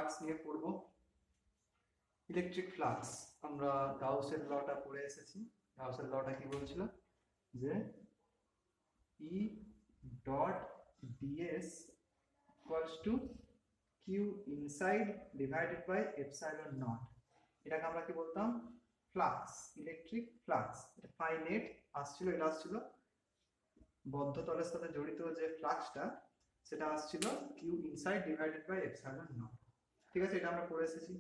Flux নিয়ে পড়বো। Electric flux, আমরা গাউসের লটা পড়ে এসেছি। গাউসের লটা কি বলছিল যে E dot DS equals to Q inside divided by epsilon naught. এটাকে আমরা কি বলতাম? Flux, electric flux. এটা ফাইনাইট আসছিল, এটা আসছিল বদ্ধ তলের সাথে জড়িত যে ফ্লাক্সটা, সেটা আসছিল Q inside divided by epsilon naught. ঠিক আছে, এটা আমরা পড়ে এসেছি।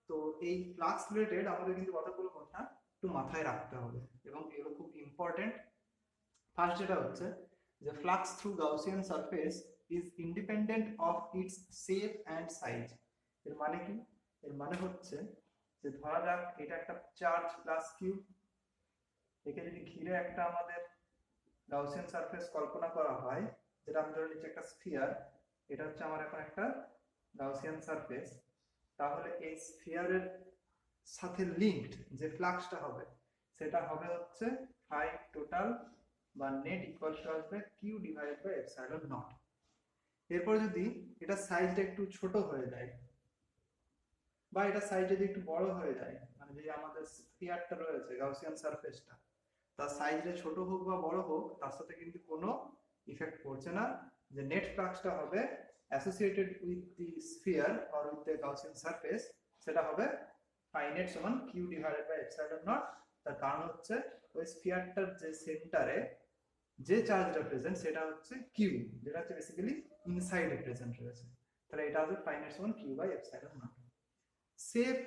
তো এই ফ্লাক্স রিলেটেড আমাদের কিন্তু কতগুলো কথা একটু মাথায় রাখতে হবে এবং এগুলো খুব ইম্পর্টেন্ট। ফার্স্ট যেটা হচ্ছে যে flux through Gaussian surface is independent of its shape and size. এর মানে কি? এর মানে হচ্ছে যে ধরা যাক এটা একটা চার্জ প্লাস কিউ, একে যদি ঘিরে একটা আমাদের গাউসিয়ান সারফেস কল্পনা করা হয়, যেটা আমি ধরে নিচ্ছি একটা স্ফিয়ার, এটা হচ্ছে আমার এখন একটা গাউসিয়ান সারফেস, তাহলে এই স্ফিয়ারের সাথে লিঙ্কড যে ফ্লাক্সটা হবে সেটা হবে হচ্ছে ফাই টোটাল বা নেট ইকুয়াল টু আসবে q divided by epsilon naught. এরপর যদি এটা সাইজটা একটু ছোট হয়ে যায় বা এটা সাইজ যদি একটু বড় হয়ে যায়, মানে যে আমাদের স্ফিয়ারটা রয়েছে গাউসিয়ান সারফেসটা, তার সাইজটা ছোট হোক বা বড় হোক তার সাথে কিন্তু কোনো ইফেক্ট পড়ছে না। যে নেট ফ্লাক্সটা হবে associated with the sphere or with the Gaussian surface, সেটা হবে ফাই নেট সমান q divided by epsilon naught. তার কারণ হচ্ছে ওই স্ফিয়ারটার যে সেন্টারে যে চার্জটা প্রেজেন্ট সেটা হচ্ছে কিউ, যেটা হচ্ছে বেসিক্যালি ইনসাইডে প্রেজেন্ট রয়েছে। তাহলে এটা হবে ফাই নেট সমান q by epsilon naught. Shape,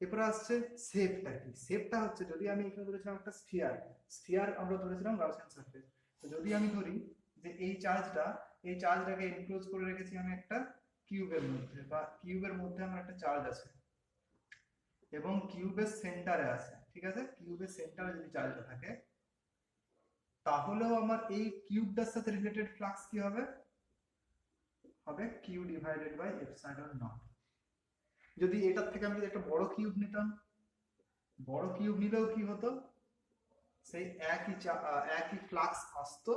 এরপরে আসছে শেপটা কি? শেপটা হচ্ছে যদি আমি এখানে ধরেছিলাম একটা স্ফিয়ার, স্ফিয়ার আমরা ধরেছিলাম গাউসিয়ান সারফেস, তো যদি আমি ধরি যে এই চার্জটাকে এনক্লোজ করে রেখেছি আমি একটা কিউবের মধ্যে, বা কিউবের মধ্যে আমার একটা চার্জ আছে এবং কিউবের সেন্টারে আছে, ঠিক আছে, কিউবের সেন্টারে যদি চার্জটা থাকে তাহলেও আমার এই কিউবটার সাথে রিলেটেড ফ্লাক্স কি হবে? হবে q divided by epsilon naught. যদি এটার থেকে আমি যদি একটা বড় কিউব নিতাম, বড় কিউব নিলেও কি হতো? সেই একই ফ্লাক্স আসতো,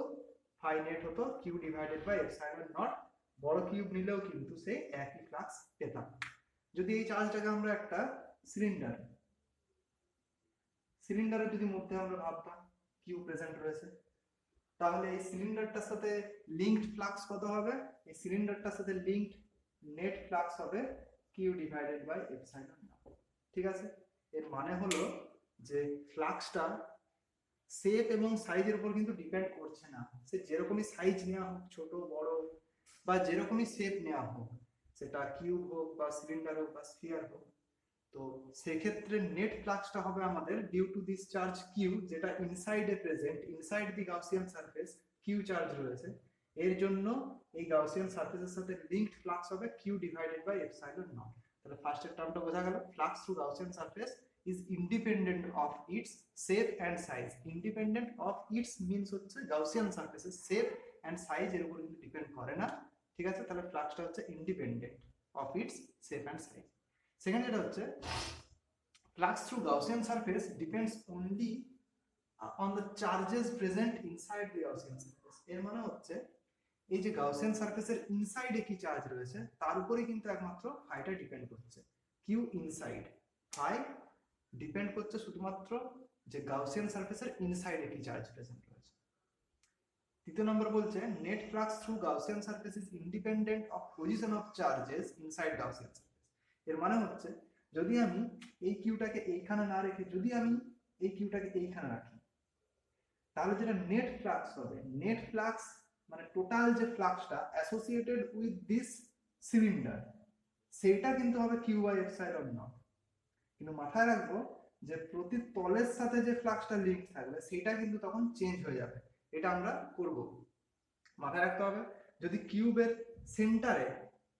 ফাই নেট হতো q divided by epsilon naught. বড় কিউব নিলেও কিন্তু সেই একই ফ্লাক্স পেতাম। যদি এই চার্জটাকে আমরা একটা সিলিন্ডার, সিলিন্ডারের যদি মধ্যে আমরা ভাবতাম কিউ প্রেজেন্ট রয়েছে, তাহলে এই সিলিন্ডারটার সাথে লিঙ্কড ফ্লাক্স কত হবে? এই সিলিন্ডারটার সাথে লিঙ্কড নেট ফ্লাক্স হবে q divided by epsilon naught. ঠিক আছে, এর মানে হলো যে ফ্লাক্সটা শেপ এবং সাইজের উপর কিন্তু ডিপেন্ড করছে না। সে যেরকমই সাইজ নেওয়া হোক, ছোট বড় বা যেরকমই শেপ নেওয়া হোক, সেটা কিউব হোক বা সিলিন্ডার হোক বা স্ফিয়ার হোক, তো সেক্ষেত্রে নেট ফ্লাক্সটা হবে আমাদের due to this charge q, যেটা ইনসাইডে present, inside the Gaussian surface q charge রয়েছে, এর জন্য এই গাউসিয়ান সারফেসের সাথে লিঙ্কড ফ্লাক্স হবে q divided by epsilon naught. তাহলে ফার্স্টের টার্মটা বোঝা গেল, flux through Gaussian surface is independent of its shape and size. Independent of its means হচ্ছে গাউসিয়ান সারফেসের শেপ এন্ড সাইজ এর উপর কিন্তু ডিপেন্ড করে না। ঠিক আছে, তাহলে ফ্লাক্সটা হচ্ছে independent of its shape and size. Second যেটা হচ্ছে flux through Gaussian surface depends only on the charges present inside the Gaussian surface. এর মানে হচ্ছে এই যে গাউসিয়ান সারফেসের ইনসাইডে কি চার্জ রয়েছে তার উপরেই কিন্তু একমাত্র ফাইটা ডিপেন্ড করছে। কিউ ইনসাইড, ফাই ডিপেন্ড করছে শুধুমাত্র যে গাউসিয়ান সারফেসের ইনসাইডে কি চার্জ প্রেজেন্ট রয়েছে। তৃতীয় নম্বর বলছে net flux through Gaussian surface is independent of position of charges inside Gaussian surface. এর মানে হচ্ছে যদি আমি এই কিউটাকে এইখানে না রেখে যদি আমি এই কিউটাকে এইখানে রাখি, তাহলে যেটা নেট ফ্লাক্স হবে, নেট ফ্লাক্স মানে টোটাল যে ফ্লাক্সটা অ্যাসোসিয়েটেড উইথ দিস সিলিন্ডার, সেটা কিন্তু হবে কিউ বাই এপসাইলন নট। কিন্তু মাথায় রাখবো যে প্রতি তলের সাথে যে ফ্লাক্সটা লিঙ্ক থাকবে সেটা কিন্তু তখন চেঞ্জ হয়ে যাবে। এটা আমরা করব, মাথায় রাখতে হবে। যদি কিউবের সেন্টারে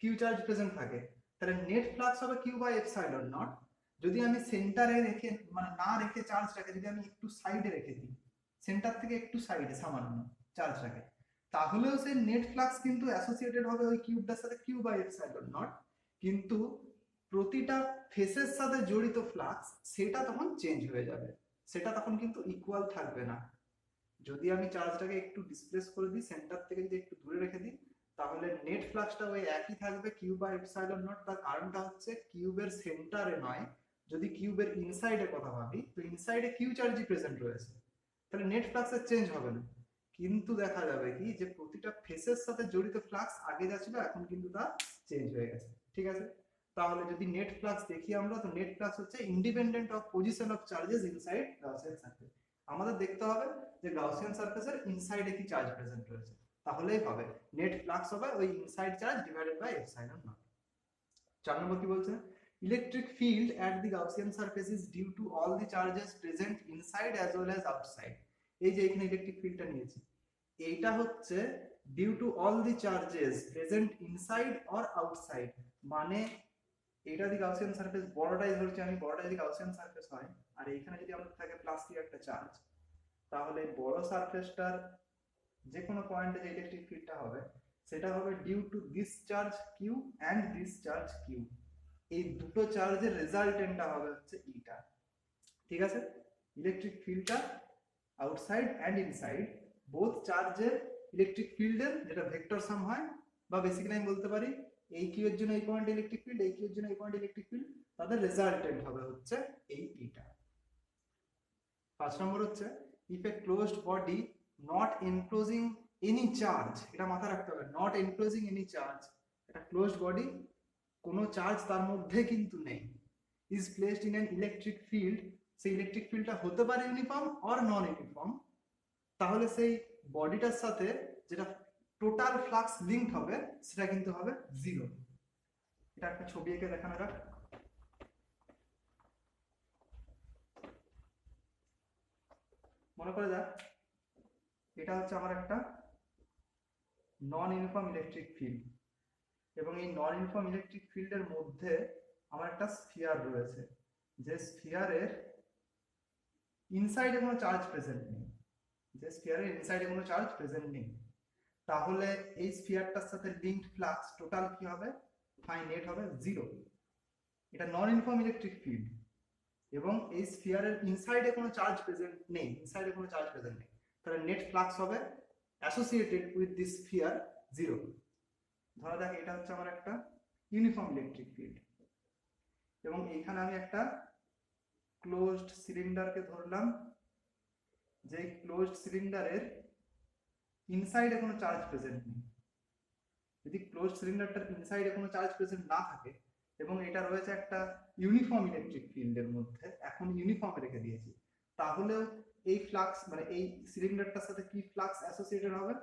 কিউ চার্জ প্রেজেন্ট থাকে তাহলে নেট ফ্লাক্স হবে কিউ বাই এপসাইলন নট। যদি আমি সেন্টারে রেখে মানে না রেখে চার্জটাকে যদি আমি একটু সাইডে রেখে দিই, সেন্টার থেকে একটু সাইডে সামান্য চার্জটাকে, তাহলেও সেই নেট ফ্লাক্স কিন্তু অ্যাসোসিয়েটেড হবে ওই কিউবটার সাথে কিউ বাই এপসাইলন নট। কিন্তু প্রতিটা ফেসের সাথে জড়িত ফ্লাক্স সেটা তখন চেঞ্জ হয়ে যাবে, সেটা তখন কিন্তু ইকুয়াল থাকবে না। যদি আমি চার্জটাকে একটু ডিসপ্লেস করে দিই, সেন্টার থেকে যদি একটু দূরে রেখে দিই, তাহলে নেট ফ্লাক্সটা ওই একই থাকবে কিউ বাই এপসাইলন নট। তার কারণটা হচ্ছে কিউবের সেন্টারে নয়, যদি কিউবের ইনসাইডের কথা ভাবি তো ইনসাইডে কিউ চার্জই প্রেজেন্ট রয়েছে, তাহলে নেট ফ্লাক্সের চেঞ্জ হবে না। কিন্তু দেখা যাবে কি যে প্রতিটা ফেসের সাথে জড়িত ফ্লাক্স আগে যা ছিল এখন কিন্তু তা চেঞ্জ হয়ে গেছে, ঠিক আছে। তাহলে যদি নেট ফ্লাক্স দেখি আমরা, তো নেট ফ্লাক্স হচ্ছে independent of position of charges inside Gaussian surface. আমাদের দেখতে হবে যে গাউসিয়ান সারফেসের ইনসাইডে কি চার্জ প্রেজেন্ট রয়েছে, তাহলেই হবে নেট ফ্লাক্স হবে ওই inside charge divided by epsilon naught. 4 নম্বর কি বলছে, electric field at the Gaussian surface is due to all the charges present inside as well as outside. এই যে এখানে ইলেকট্রিক ফিল্ডটা নিয়েছি, এইটা হচ্ছে due to all the charges present inside or outside, মানে এটা যদি গাউসিয়ান সারফেস বড়টাই ধরছি আমি, বড়টা যদি গাউসিয়ান সারফেস হয় আর এইখানে যদি আমাদের থাকে প্লাস কি একটা চার্জ, তাহলে বড় সারফেসটার যে কোনো পয়েন্টে যে ইলেকট্রিক ফিল্ডটা হবে সেটা হবে due to this charge q and this charge q. এই দুটো চার্জের রেজাল্টেন্টটা হবে হচ্ছে ইটা, ঠিক আছে। ইলেকট্রিক ফিল্ডটা আউটসাইড অ্যান্ড ইনসাইড বোথ চার্জের ইলেকট্রিক ফিল্ডের যেটা ভেক্টর সাম হয়, বা বেসিক্যালি আমি বলতে পারি এই কিউ এর জন্য এই পয়েন্ট ইলেকট্রিক ফিল্ড, এই কিউ এর জন্য এই পয়েন্ট ইলেকট্রিক ফিল্ড, তাদের রেজাল্টেন্ট হবে হচ্ছে এই ইটা। 5 নম্বর হচ্ছে if a closed body not enclosing any charge, এটা মাথায় রাখতে হবে, নট এনক্লোজিং এনি চার্জ, এটা ক্লোজড বডি, কোনো চার্জ তার মধ্যে কিন্তু নেই, is placed in an electric field, সেই ইলেকট্রিক ফিল্ডটা হতে পারে ইউনিফর্ম অর নন ইউনিফর্ম, তাহলে সেই বডিটার সাথে যেটা টোটাল ফ্লাক্স লিঙ্কড হবে সেটা কিন্তু হবে জিরো। এটা একটা ছবি এঁকে দেখানো যাক। মনে করে যাক এটা হচ্ছে আমার একটা নন ইউনিফর্ম ইলেকট্রিক ফিল্ড, এবং এই নন ইউনিফর্ম ইলেকট্রিক ফিল্ডের মধ্যে আমার একটা স্ফিয়ার রয়েছে, যে স্ফিয়ারের ইনসাইডে কোনো চার্জ প্রেজেন্ট নেই, যে স্ফিয়ারের ইনসাইডে কোনো চার্জ প্রেজেন্ট নেই, তাহলে এই স্ফিয়ারটার সাথে লিঙ্কড ফ্লাক্স টোটাল কি হবে, ফাইনাইট হবে জিরো। এটা নন ইউনিফর্ম ইলেকট্রিক ফিল্ড এবং এই স্ফিয়ারের ইনসাইডে কোনো চার্জ প্রেজেন্ট নেই, ইনসাইডে কোনো চার্জ প্রেজেন্ট নেই, তাহলে নেট ফ্লাক্স হবে associated with this sphere zero. ধরা যাক এটা হচ্ছে আমার একটা ইউনিফর্ম ইলেকট্রিক ফিল্ড এবং এইখানে আমি একটা ক্লোজড সিলিন্ডারকে ধরলাম, যে ক্লোজড সিলিন্ডারের ইনসাইডে কোনো চার্জ প্রেজেন্ট নেই। যদি ক্লোজড সিলিন্ডারটার ইনসাইডে কোনো চার্জ প্রেজেন্ট না থাকে এবং এটা রয়েছে একটা ইউনিফর্ম ইলেকট্রিক ফিল্ডের মধ্যে, এখন ইউনিফর্ম রেখে দিয়েছি, তাহলে এই ফ্লাক্স মানে এই সিলিন্ডারটার সাথে কি ফ্লাক্স অ্যাসোসিয়েটেড হবে,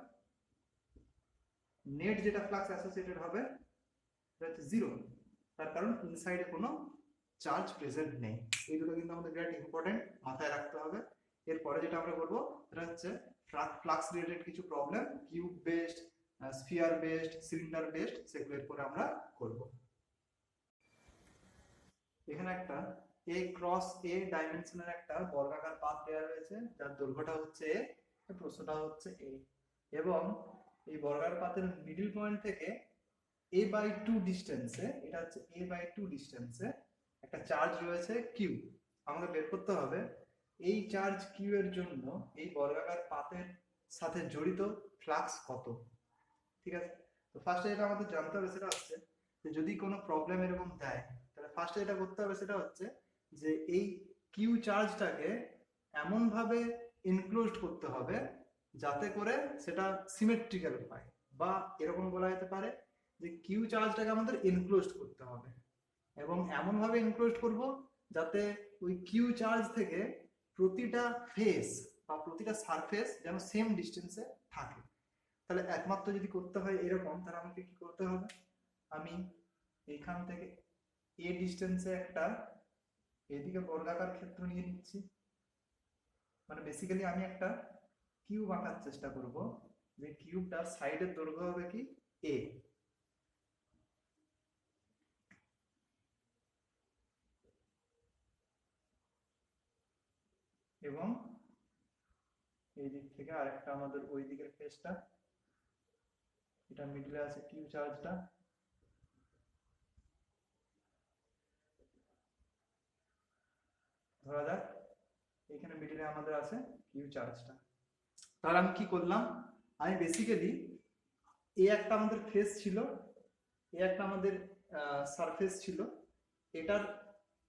নেট যেটা ফ্লাক্স অ্যাসোসিয়েটেড হবে সেটা হচ্ছে জিরো, তার কারণ ইনসাইডে কোনো চার্জ প্রেজেন্ট নেই। এই দুটো কিন্তু আমাদের বিরাট ইম্পর্টেন্ট, মাথায় রাখতে হবে। এরপরে যেটা আমরা করবো সেটা হচ্ছে ফ্লাক্স রিলেটেড কিছু problem, cube based, sphere based, cylinder based, সেগুলো এরপরে আমরা করব। এখানে একটা এ ক্রস এ ডাইমেনশনের একটা বর্গাকার পাত দেওয়া রয়েছে, যার দৈর্ঘ্যটা হচ্ছে এ, প্রস্থটা হচ্ছে এ, এবং এই বর্গাকার পাতের মিডল পয়েন্ট থেকে a/2 ডিস্টেন্সে, এটা হচ্ছে a/2 ডিস্টেন্সে একটা চার্জ রয়েছে কিউ। আমাকে বের করতে হবে এই চার্জ কিউ এর জন্য এই বর্গাকার পাতের সাথে জড়িত ফ্লাক্স কত, ঠিক আছে। তো ফার্স্টে যেটা আমাদের জানতে হবে সেটা হচ্ছে যে যদি কোনো প্রবলেম এরকম দেয়, তাহলে ফার্স্টে যেটা করতে হবে সেটা হচ্ছে যে এই কিউ চার্জটাকে এমন ভাবে এনক্লোজড করতে হবে যাতে করে সেটা সিমেট্রিক্যাল হয়, বা এরকম বলা যেতে পারে যে কিউ চার্জটাকে আমাদের এনক্লোজড করতে হবে, এবং এমন ভাবে এনক্লোজড করব যাতে ওই কিউ চার্জ থেকে প্রতিটা ফেস বা প্রতিটা সারফেস যেন সেম ডিস্টেন্সে থাকে। তাহলে একমাত্র যদি করতে হয় এরকম, তাহলে আমাকে কি করতে হবে, আমি এইখান থেকে এ ডিস্টেন্সে একটা এদিকে বর্গাকার ক্ষেত্র নিয়ে নিচ্ছি, মানে বেসিক্যালি আমি একটা কিউব আঁকার চেষ্টা করব, যে কিউবটার সাইডের দৈর্ঘ্য হবে কি এ, এবং এই দিক থেকে আরেকটা আমাদের ওই দিকের ফেসটা, এটা মিডলে আছে কিউ চার্জটা, ধরা যাক এখানে মিডলে আমাদের আছে কিউ চার্জটা। তাহলে আমি কি করলাম, আমি বেসিক্যালি এ একটা আমাদের ফেস ছিল, এ একটা আমাদের সারফেস ছিল, এটার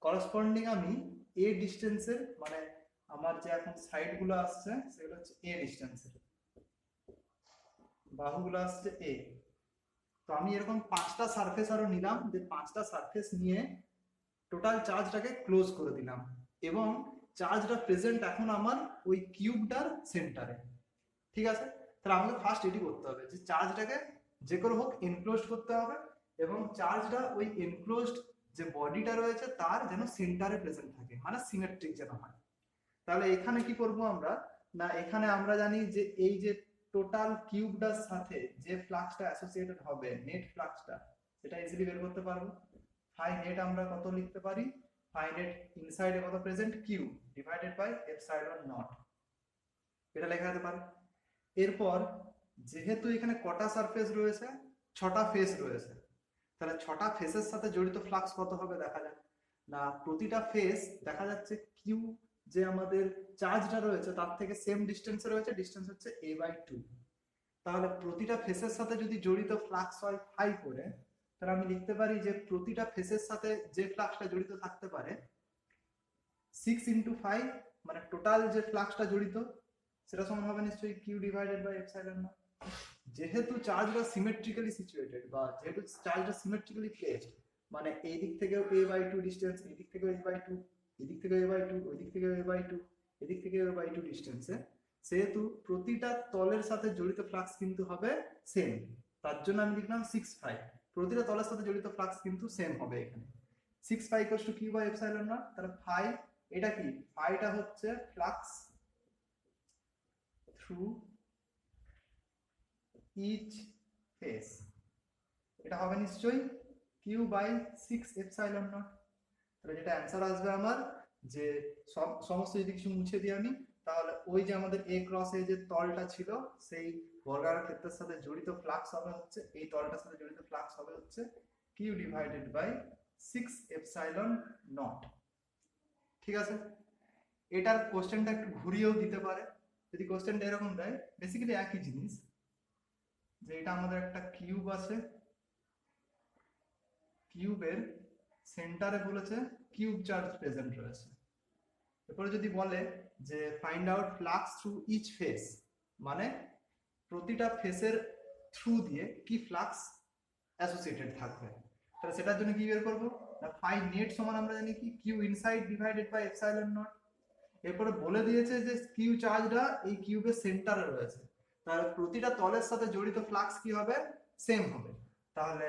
করসপন্ডিং আমি এ ডিস্টেন্সের মানে আমার যে এখন সাইড গুলো আসছে সেগুলো হচ্ছে এ ডিস্টেন্সের, বাহুগুলো আসছে এ। তো আমি এরকম 5টা সারফেস আরো নিলাম, যে 5টা সারফেস নিয়ে টোটাল চার্জটাকে ক্লোজ করে দিলাম, এবং চার্জটা প্রেজেন্ট এখন আমার ওই কিউবটার সেন্টারে। ঠিক আছে, তাহলে আমাকে ফার্স্ট এটি করতে হবে যে চার্জটাকে যে করে হোক এনক্লোজড করতে হবে, এবং চার্জটা ওই এনক্লোজড যে বডিটা রয়েছে তার যেন সেন্টারে প্রেজেন্ট থাকে, মানে সিমেট্রিক যেন হয়। তাহলে এখানে কি করব আমরা, না এখানে আমরা জানি যে এই যে টোটাল কিউবটার সাথে যে ফ্লাক্সটা অ্যাসোসিয়েটেড হবে, নেট ফ্লাক্সটা, সেটা ইজিলি বের করতে পারবো। ফাই নেট আমরা কত লিখতে পারি, ফাই নেট ইনসাইডে কত present, q divided by epsilon naught, এটা লেখা যেতে পারে। এরপর যেহেতু এখানে কটা সারফেস রয়েছে, 6টা ফেস রয়েছে, তাহলে 6টা ফেসের সাথে জড়িত ফ্লাক্স কত হবে দেখা যাক। না প্রতিটা ফেস দেখা যাচ্ছে কিউ যে আমাদের চার্জটা রয়েছে তার থেকে সেম ডিস্টেন্সে রয়েছে, ডিস্টেন্স হচ্ছে a/2। তাহলে প্রতিটা ফেসের সাথে যদি জড়িত ফ্লাক্স হয় ফাই করে, তাহলে আমি লিখতে পারি যে প্রতিটা ফেসের সাথে যে ফ্লাক্সটা জড়িত থাকতে পারে 6 × 5, মানে টোটাল যে ফ্লাক্সটা জড়িত সেটা সমান হবে নিশ্চয়ই q divided by epsilon naught. যেহেতু চার্জটা সিমেট্রিক্যালি সিচুয়েটেড বা যেহেতু চার্জটা সিমেট্রিক্যালি প্লেসড, মানে এই দিক থেকেও a/2 ডিসটেন্স, এই দিক থেকেও a/2, এই দিক থেকেও a/2, ওই দিক থেকেও a/2, এদিক থেকেও a/2 ডিসটেন্সে, সেহেতু প্রতিটা তলের সাথে জড়িত ফ্লাক্স কিন্তু হবে সেম। তার জন্য আমি লিখলাম 6 প্রতিটা তলের সাথে জড়িত ফ্লাক্স কিন্তু সেম হবে এখানে। 6 q বাই এপসাইলন নট। তাহলে ফাই এটা কি, ফাইটা হচ্ছে ফ্লাক্স থ্রু ইচ ফেস, এটা হবে নিশ্চয়ই q/6 এপসাইলন নট। তাহলে যেটা অ্যান্সার আসবে আমার, যে সমস্ত যদি কিছু মুছে দিই আমি, তাহলে ওই যে আমাদের a ক্রস এ যে তলটা ছিল সেই বর্গাকার ক্ষেত্রের সাথে জড়িত ফ্লাক্স হবে হচ্ছে, এই তলটার সাথে জড়িত ফ্লাক্স হবে হচ্ছে q/6 এপসাইলন নট। ঠিক আছে, এটার কোশ্চেনটা একটু ঘুরিয়েও দিতে পারে। যদি কোশ্চেনটা এরকম দেয়, বেসিক্যালি একই জিনিস, যে এটা আমাদের একটা কিউব আছে, কিউবের সেন্টারে বলেছে কিউব চার্জ প্রেজেন্ট রয়েছে। এরপরে যদি বলে যে find out flux through each face, মানে প্রতিটা ফেসের থ্রু দিয়ে কি ফ্লাক্স অ্যাসোসিয়েটেড থাকবে, তাহলে সেটার জন্য কি বের করবো, না ফাই নেট সমান আমরা জানি কি q inside divided by epsilon naught. এরপরে বলে দিয়েছে যে কিউ চার্জটা এই কিউবের সেন্টারে রয়েছে, তাহলে প্রতিটা তলের সাথে জড়িত ফ্লাক্স কি হবে, সেম হবে। তাহলে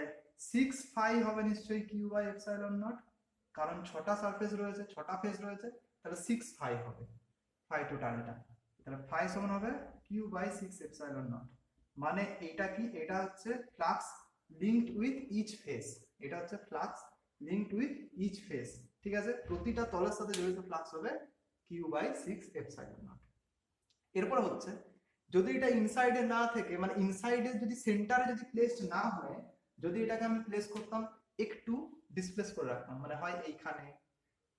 6 হবে নিশ্চয়ই q/এপসাইলন নট, কারণ 6টা সারফেস রয়েছে, 6টা ফেস রয়েছে, তাহলে 6 হবে ফাই টোটালটা। তাহলে ফাই সমান হবে q/6 এপসাইলন নট। মানে এটা কি, এটা হচ্ছে flux linked with each face, এটা হচ্ছে flux linked with each face. ঠিক আছে, প্রতিটা তলের সাথে জড়িত ফ্লাক্স হবে q/6 এপসাইলন নট। এরপর হচ্ছে যদি এটা ইনসাইডে না থেকে, মানে ইনসাইডে যদি সেন্টারে যদি প্লেসড না হয়, যদি এটাকে আমি প্লেস করতাম একটু ডিসপ্লেস করে রাখতাম, মানে হয় এইখানে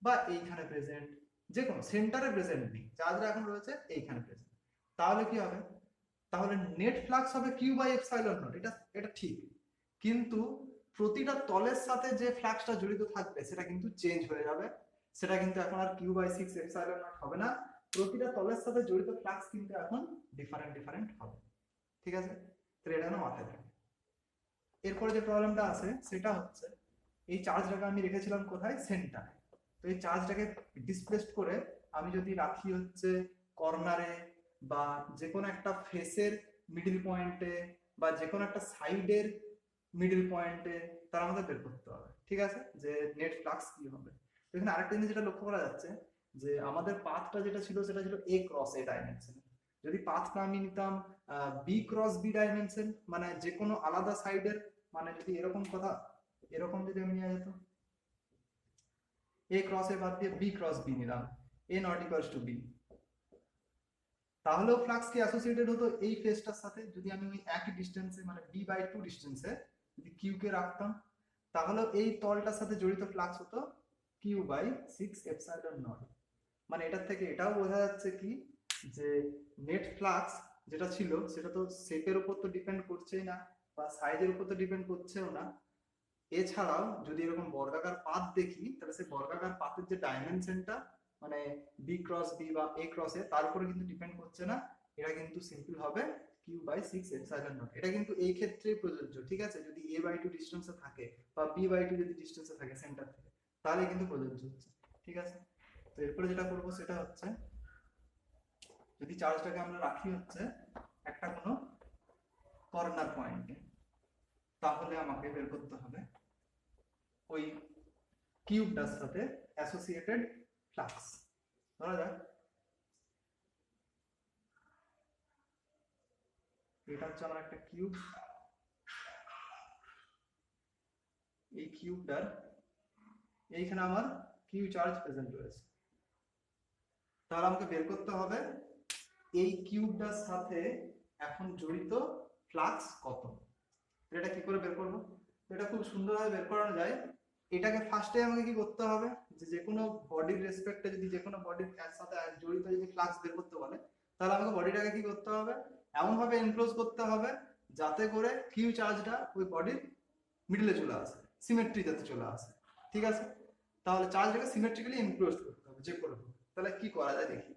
বা এইখানে প্রেজেন্ট, যে কোনো সেন্টারে প্রেজেন্ট নেই, চার্জটা এখন রয়েছে এইখানে প্রেজেন্ট, তাহলে কি হবে, তাহলে নেট ফ্লাক্স হবে q/এপসাইলন নট, এটা এটা ঠিক, কিন্তু প্রতিটা তলের সাথে যে ফ্লাক্সটা জড়িত থাকবে সেটা কিন্তু চেঞ্জ হয়ে যাবে, সেটা কিন্তু এখন আর q/6 এপসাইলন নট হবে না, প্রতিটা তলের সাথে জড়িত ফ্লাক্স কিন্তু এখন ডিফারেন্ট ডিফারেন্ট হবে। ঠিক আছে, তাহলে এটা মাথায় থাকে। এরপরে যে প্রবলেমটা আছে সেটা হচ্ছে এই চার্জটাকে আমি রেখেছিলাম কোথায়, সেন্টারে। তো এই চার্জটাকে ডিসপ্লেসড করে আমি যদি রাখি হচ্ছে কর্নারে, বা যে কোনো একটা ফেসের মিডল পয়েন্টে, বা যে কোনো একটা সাইডের মিডল পয়েন্টে, তার আমাদের বের করতে হবে। ঠিক আছে, যে নেট ফ্লাক্স কি হবে। তো এখানে আরেকটা জিনিস যেটা লক্ষ্য করা যাচ্ছে, যে আমাদের পাথটা যেটা ছিল সেটা ছিল a ক্রস a ডাইমেনশন। যদি পাথটা আমি নিতাম b×b ডাইমেনশন, মানে যে কোনো আলাদা সাইডের, মানে যদি এরকম কথা, এরকম যদি আমি নিয়ে যেত a ক্রস a বাদ দিয়ে b×b নিলাম, a not equals two b, তাহলেও ফ্লাক্স কি অ্যাসোসিয়েটেড হতো এই ফেসটার সাথে। যদি আমি ওই একই ডিসটেন্সে, মানে b/2 ডিসটেন্সে যদি কিউ কে রাখতাম, তাহলেও এই তলটার সাথে জড়িত ফ্লাক্স হতো q/6 এপসাইলন নট। মানে এটার থেকে এটাও বোঝা যাচ্ছে কি, যে নেট ফ্লাক্স যেটা ছিল সেটা তো শেপের উপর তো ডিপেন্ড করছেই না, বা বা সাইজের উপর তো ডিপেন্ড করছেও না। এছাড়াও যদি এরকম বর্গাকার পাত দেখি তাহলে সেই বর্গাকার পাতের যে ডাইমেনশনটা মানে বি ক্রস বি বা এ ক্রস এ তার উপরে কিন্তু ডিপেন্ড করছে না, এটা কিন্তু সিম্পল হবে কিউ বাই 6 এপসাইলন নট। এটা কিন্তু এই ক্ষেত্রেই প্রযোজ্য, ঠিক আছে? যদি a বাই 2 ডিসটেন্সে থাকে বা b বাই 2 যদি ডিসটেন্সে থাকে সেন্টার থেকে, তাহলে কিন্তু প্রযোজ্য হচ্ছে, ঠিক আছে? তো এরপরে যেটা করব সেটা হচ্ছে, যদি চার্জটাকে আমরা রাখি হচ্ছে একটা কোনো কর্নার পয়েন্টে, তাহলে আমাকে বের করতে হবে ওই কিউবটার সাথে অ্যাসোসিয়েটেড ফ্লাক্স। ধরা যাক এটা হচ্ছে আমার একটা কিউব, এই কিউবটার এইখানে আমার কিউ চার্জ প্রেজেন্ট রয়েছে, তাহলে আমাকে বের করতে হবে এই কিউবটার সাথে এখন জড়িত ফ্লাক্স কত। এটা কি করে বের করব? এটা খুব সুন্দরভাবে বের করানো যায়। এটাকে ফার্স্টে আমাকে কি করতে হবে, যে কোনো বডির রেসপেক্টে যদি যে কোনো বডির সাথে জড়িত যদি ফ্লাক্স বের করতে বলে, তাহলে আমাকে বডিটাকে কি করতে হবে, এমন ভাবে এনক্লোজ করতে হবে যাতে করে কিউ চার্জটা ওই বডির মিডলে চলে আসে, সিমেট্রি যাতে চলে আসে, ঠিক আছে? তাহলে চার্জটাকে সিমেট্রিক্যালি এনক্লোজ করতে হবে যে করে। তাহলে কি করা যায় দেখি।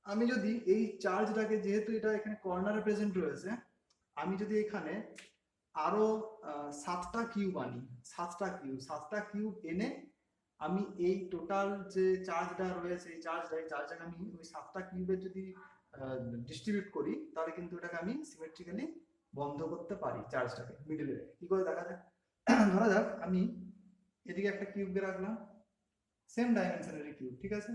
আমি যদি এই চার্জটাকে, যেহেতু এটা এখানে কর্নারে প্রেজেন্ট রয়েছে, আমি যদি এখানে আরো 7টা কিউব আনি, 7টা কিউব এনে আমি এই টোটাল যে চার্জটা রয়েছে এই চার্জটাকে আমি ওই 7টা কিউবে যদি ডিস্ট্রিবিউট করি, তাহলে কিন্তু এটাকে আমি সিমেট্রিক্যালি বন্ধ করতে পারি চার্জটাকে মিডলে। কি করে দেখা যায়? ধরা যাক আমি এদিকে একটা কিউবকে রাখলাম, সেম ডাইমেনশনের কিউব, ঠিক আছে?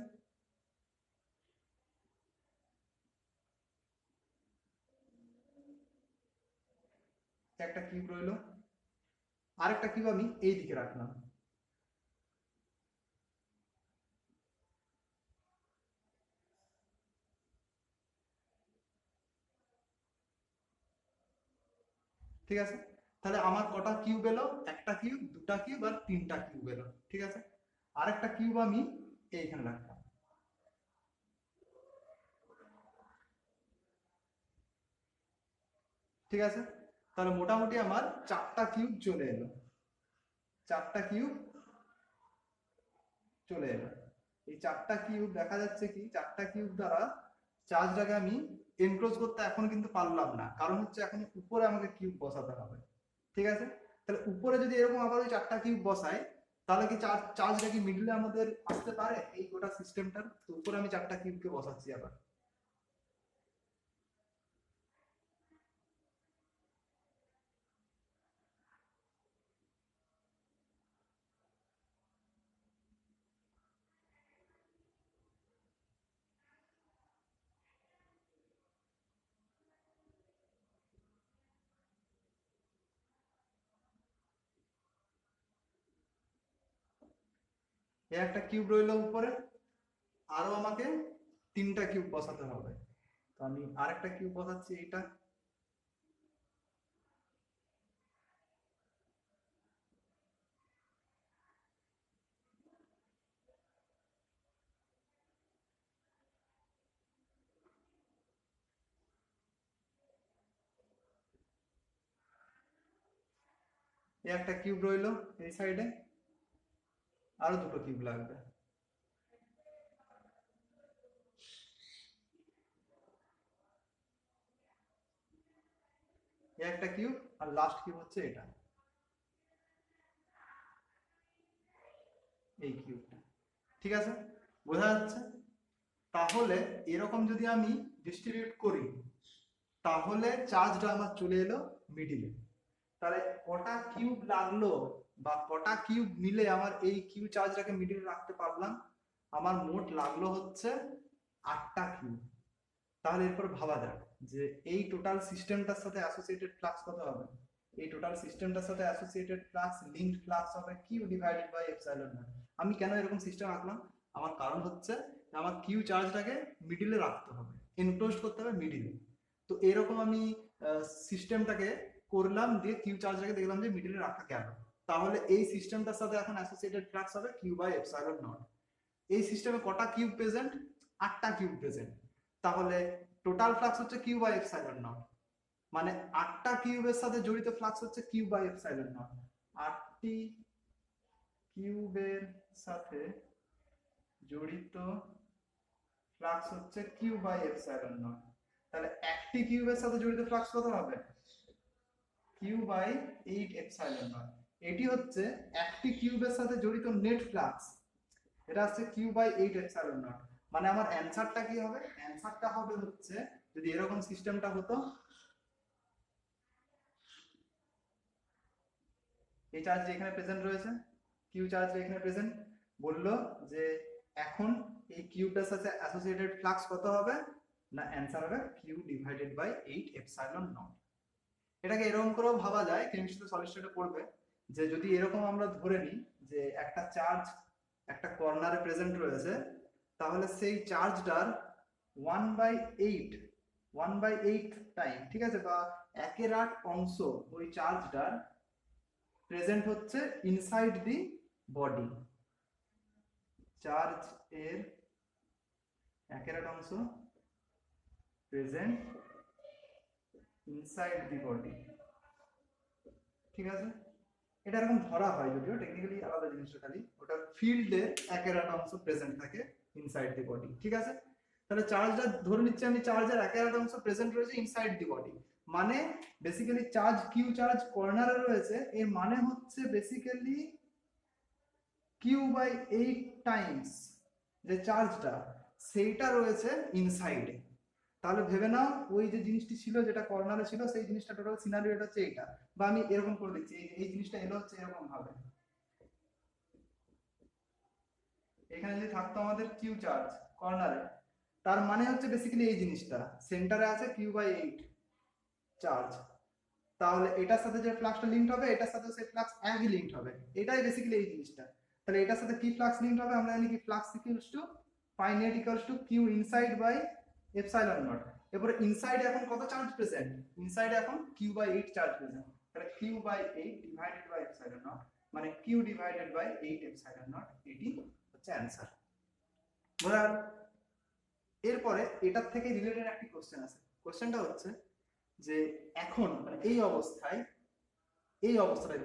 একটা কিউব রইলো, আরেকটা কিউব আমি এই দিকে রাখলাম, ঠিক আছে? তাহলে আমার কটা কিউব এলো? একটা কিউব, দুটা কিউব আর তিনটা কিউব এলো, ঠিক আছে? আরেকটা কিউব আমি এইখানে রাখলাম, ঠিক আছে? তাহলে মোটামুটি আমার 4টা কিউব চলে এলো, 4টা কিউব চলে এলো। এই 4টা কিউব দেখা যাচ্ছে কি 4টা কিউব দ্বারা চার্জটাকে আমি এনক্লোজ করতে এখনো কিন্তু পারলাম না, কারণ হচ্ছে এখন উপরে আমাকে কিউব বসাতে হবে, ঠিক আছে? তাহলে উপরে যদি এরকম আবার ওই 4টা কিউব বসাই, তাহলে কি চার্জটা কি মিডলে আমাদের আসতে পারে এই গোটা সিস্টেমটার? তো উপরে আমি 4টা কিউবকে বসাচ্ছি আবার। এই একটা কিউব রইলো উপরে, আরো আমাকে 3টা কিউব বসাতে হবে। তো আমি আরেকটা কিউব বসাচ্ছি, এইটা এই একটা কিউব রইলো এই সাইডে, আরো দুটো কিউব লাগবে। এই একটা কিউব, আর লাস্ট কিউব হচ্ছে এটা, এই কিউবটা, ঠিক আছে? বোঝা যাচ্ছে? তাহলে এরকম যদি আমি ডিস্ট্রিবিউট করি, তাহলে চার্জটা আমার চলে এলো মিডিলে। তাহলে কটা কিউব লাগলো বা কটা কিউব মিলে আমার এই কিউ চার্জটাকে মিডিলে রাখতে পারলাম? আমার মোট লাগলো হচ্ছে 8টা কিউব। তাহলে এরপর ভাবা যাক যে এই টোটাল সিস্টেমটার সাথে অ্যাসোসিয়েটেড ফ্লাক্স কত হবে। এই টোটাল সিস্টেমটার সাথে অ্যাসোসিয়েটেড ফ্লাক্স, লিংকড ফ্লাক্স হবে q divided by epsilon naught. আমি কেন এরকম সিস্টেম আঁকলাম? আমার কারণ হচ্ছে আমার কিউ চার্জটাকে মিডিলে রাখতে হবে, এনক্লোজ করতে হবে মিডিলে। তো এরকম আমি সিস্টেমটাকে করলাম, দিয়ে কিউ চার্জটাকে দেখলাম যে মিডিলে রাখা গেল। তাহলে এই সিস্টেমটার সাথে এখন অ্যাসোসিয়েটেড ফ্লাক্স হবে কিউ বাই এপসাইলন নট। এই সিস্টেমে কটা কিউব প্রেজেন্ট? 8টা কিউব প্রেজেন্ট। তাহলে টোটাল ফ্লাক্স হচ্ছে কিউ বাই এপসাইলন নট। মানে 8টা কিউবের সাথে জড়িত ফ্লাক্স হচ্ছে কিউ বাই এপসাইলন নট। 8টি কিউবের সাথে জড়িত ফ্লাক্স হচ্ছে কিউ বাই এপসাইলন নট। তাহলে একটি কিউবের সাথে জড়িত ফ্লাক্স কত হবে? Q by 8 epsilon naught. এটি হচ্ছে একটি কিউবের সাথে জড়িত নেট ফ্লাক্স, এটা হচ্ছে কিউ বাই 8 এপসাইলন নট। মানে আমার অ্যানসারটা কি হবে? অ্যানসারটা হবে হচ্ছে, যদি এরকম সিস্টেমটা হতো, এই চার্জ এখানে প্রেজেন্ট রয়েছে, কিউ চার্জ এখানে প্রেজেন্ট, বললো যে এখন এই কিউটার সাথে অ্যাসোসিয়েটেড ফ্লাক্স কত হবে, না অ্যানসার হবে q divided by 8 epsilon naught. এটাকে এরকম করেও ভাবা যায়, কেমিস্ট্রিতে সলিড স্টেটে পড়বে, যে যদি এরকম আমরা ধরে নিই যে একটা চার্জ একটা কর্নারে প্রেজেন্ট রয়েছে, তাহলে সেই চার্জটার 1/8 টাইম, ঠিক আছে, বা 1/8 অংশ ওই চার্জটার প্রেজেন্ট হচ্ছে ইনসাইড দি বডি। চার্জ এর 1/8 অংশ প্রেজেন্ট ইনসাইড দি বডি, ঠিক আছে। এটা এরকম ধরা হয়, যদিও টেকনিক্যালি আলাদা জিনিসটা, খালি ওটা ফিল্ডে 1/8 অংশ প্রেজেন্ট থাকে ইনসাইড দি বডি, ঠিক আছে। তাহলে চার্জটা ধরে নিচ্ছি আমি, চার্জের 1/8 অংশ প্রেজেন্ট রয়েছে ইনসাইড দি বডি, মানে বেসিক্যালি চার্জ কিউ চার্জ কর্নারে রয়েছে, এর মানে হচ্ছে বেসিক্যালি কিউ বাই 8 টাইমস যে চার্জটা সেইটা রয়েছে ইনসাইডে। তাহলে ভেবে নাও ওই যে জিনিসটি ছিল যেটা কর্নারে ছিল, সেই জিনিসটা টোটাল সিনারিওটা হচ্ছে এইটা, বা আমি এরকম করে দিচ্ছি, এই জিনিসটা এলো হচ্ছে এরকম ভাবে, এখানে যদি থাকতো আমাদের কিউ চার্জ কর্নারে, তার মানে হচ্ছে বেসিক্যালি এই জিনিসটা সেন্টারে আছে কিউ বাই 8 চার্জ, তাহলে এটার সাথে যে ফ্লাক্সটা লিঙ্কড হবে এটার সাথে সেই ফ্লাক্স একই লিঙ্কড হবে, এটাই বেসিক্যালি এই জিনিসটা। তাহলে এটার সাথে কি ফ্লাক্স লিঙ্কড হবে, আমরা জানি কি flux equals to phi net equals to Q inside by epsilon naught. এরপরে ইনসাইডে এখন কত চার্জ প্রেজেন্ট, ইনসাইডে এখন কিউ বাই 8 চার্জ প্রেজেন্ট, তাহলে q by 8 divided by epsilon naught, মানে q divided by 8 epsilon naught, এটি হচ্ছে অ্যানসার। বোঝা গেল? এরপরে এটার থেকে রিলেটেড একটি কোশ্চেন আছে, কোশ্চেনটা হচ্ছে যে এখন মানে এই অবস্থাটাই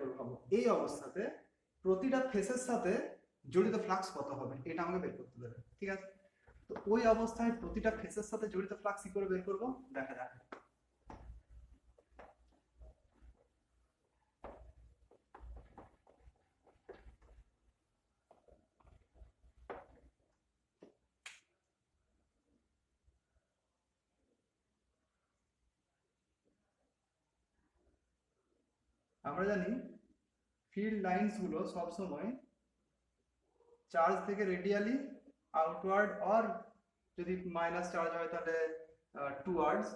করে ভাবো, এই অবস্থাতে প্রতিটা ফেসের সাথে জড়িত ফ্লাক্স কত হবে, এটা আমাকে বের করতে দেবে, ঠিক আছে। তো ওই অবস্থায় প্রতিটা ফেসের সাথে জড়িত ফ্লাক্স কি করে বের করবো দেখা যাক। আমরা জানি ফিল্ড লাইনস গুলো সবসময় চার্জ থেকে রেডিয়ালি আউটওয়ার্ড, অর যদি মাইনাস চার্জ হয় তাহলে টুয়ার্ডস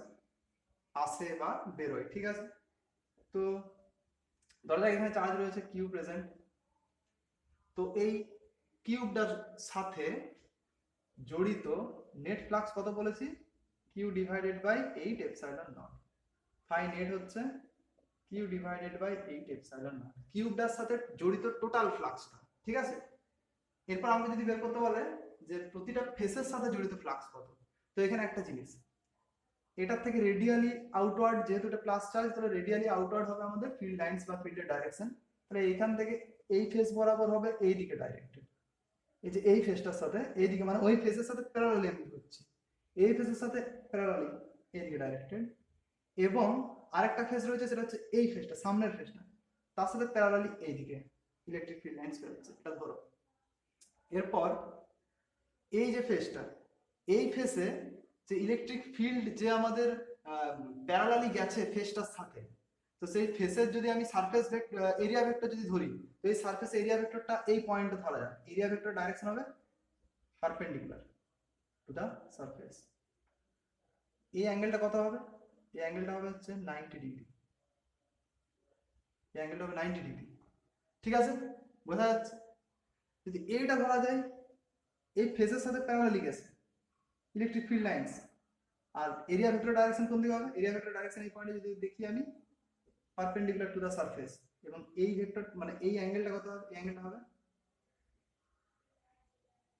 আসে বা বেরোয়, ঠিক আছে। তো ধরা যাক এখানে চার্জ রয়েছে কিউ প্রেজেন্ট, তো এই কিউবটার সাথে জড়িত নেট ফ্লাক্স কত বলেছি, q divided by 8 epsilon naught. Phi net হচ্ছে q divided by 8 epsilon naught, কিউবটার সাথে জড়িত টোটাল ফ্লাক্সটা, ঠিক আছে। এরপর আমাকে যদি বের করতে বলে যে প্রতিটা ফেসের সাথে জড়িত ফ্লাক্স কত, তো এখানে একটা জিনিস, এটার থেকে রেডিয়ালি আউটওয়ার্ড, যেহেতু এটা প্লাস চার্জ, তাহলে রেডিয়ালি আউটওয়ার্ড হবে আমাদের ফিল্ড লাইন্স বা ফিল্ডের ডাইরেকশন, তাহলে এইখান থেকে এই ফেস বরাবর হবে এই দিকে ডাইরেক্টেড, এই যে এই ফেসটার সাথে এইদিকে, মানে ওই ফেসের সাথে প্যারালালি আমি করছি, এই ফেসের সাথে প্যারালালি এইদিকে ডাইরেক্টেড, এবং আরেকটা ফেস রয়েছে সেটা হচ্ছে এই ফেসটা, সামনের ফেসটা, তার সাথে প্যারালালি এইদিকে ইলেকট্রিক ফিল্ড লাইন্স বেরোচ্ছে, এটা ধরো। এরপর এই যে ফেসটা, এই ফেসে যে ইলেকট্রিক ফিল্ড যে আমাদের প্যারালালি গেছে ফেসটার সাথে, তো সেই ফেসের যদি আমি সারফেস এরিয়া ভেক্টর যদি ধরি, তো এই সারফেস এরিয়া ভেক্টরটা এই পয়েন্টে ধরা যায়, এরিয়া ভেক্টর ডাইরেকশন হবে পারপেন্ডিকুলার টু দা সারফেস। এই অ্যাঙ্গেলটা কত হবে, এই অ্যাঙ্গেলটা হবে হচ্ছে 90 ডিগ্রি, এই অ্যাঙ্গেলটা হবে 90 ডিগ্রি, ঠিক আছে, বোঝা যাচ্ছে। যদি এইটা ধরা যায়, এই ফেসের সাথে প্যারালালি গেছে ইলেকট্রিক ফিল্ড লাইন্স, আর এরিয়া ভেক্টর ডাইরেকশন কোন দিকে হবে, এরিয়া ভেক্টর ডাইরেকশন এই পয়েন্টে যদি দেখি আমি পারপেন্ডিকুলার টু দা সারফেস, এবং এই ভেক্টর মানে এই অ্যাঙ্গেলটা কত হবে, এই অ্যাঙ্গেলটা হবে